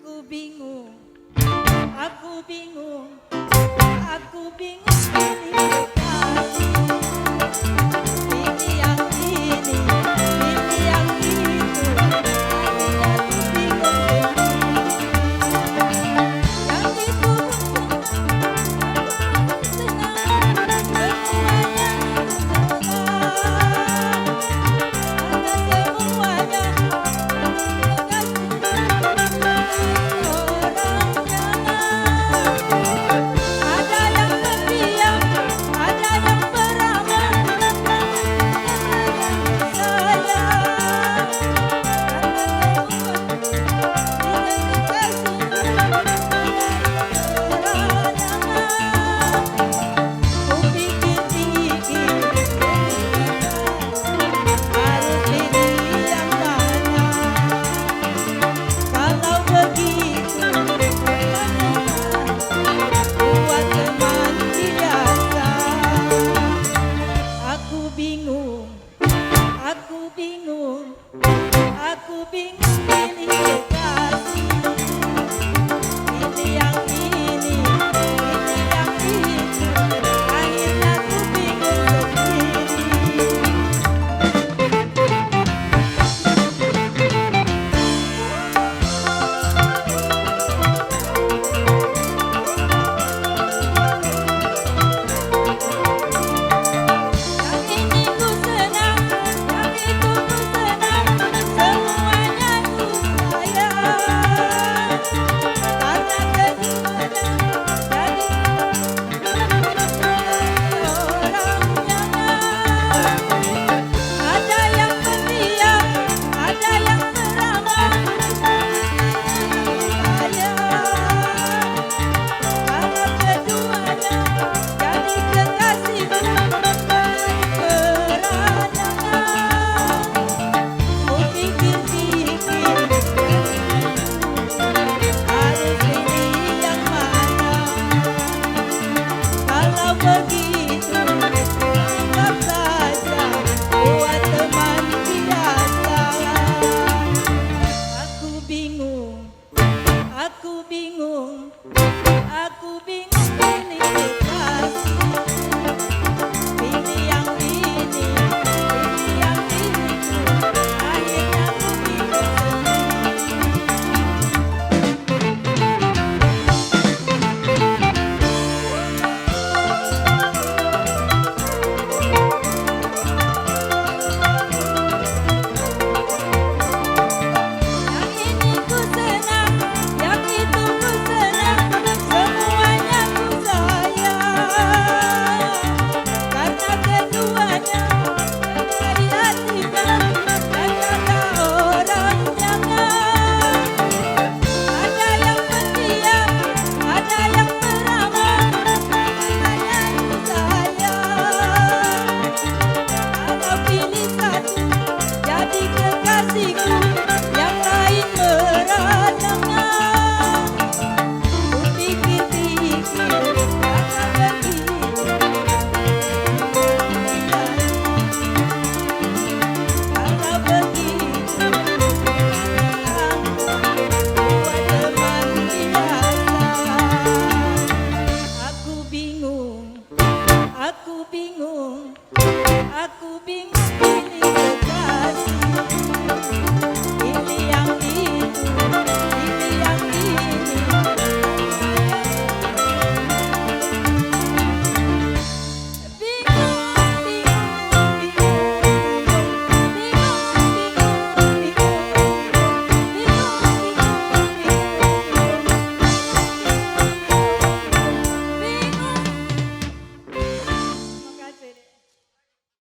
Aku bingung, aku bingung, aku bingung ini kasih. Ini yang ini, ini yang itu, akhirnya aku bingung sendiri. Yang itu senang, semuanya senang, karena semuanya aku bingung pilih kasih. Ini yang ini yang itu, akhirnya aku bingung sendiri. Yang ini ku senang, yang itu ku senang, semuanya ku sayang. Karena keduanya jadi orang jangan. Ada yang pendiam, ada yang meramah, sayang. Karena keduanya jadi kekasihku berangan. Ku pikir-pikir harus pilih yang mana. Kalau begitu anggap saja buat teman biasa. Aku bingung, aku bingung, aku bingung pilih kasih. Pilih yang ini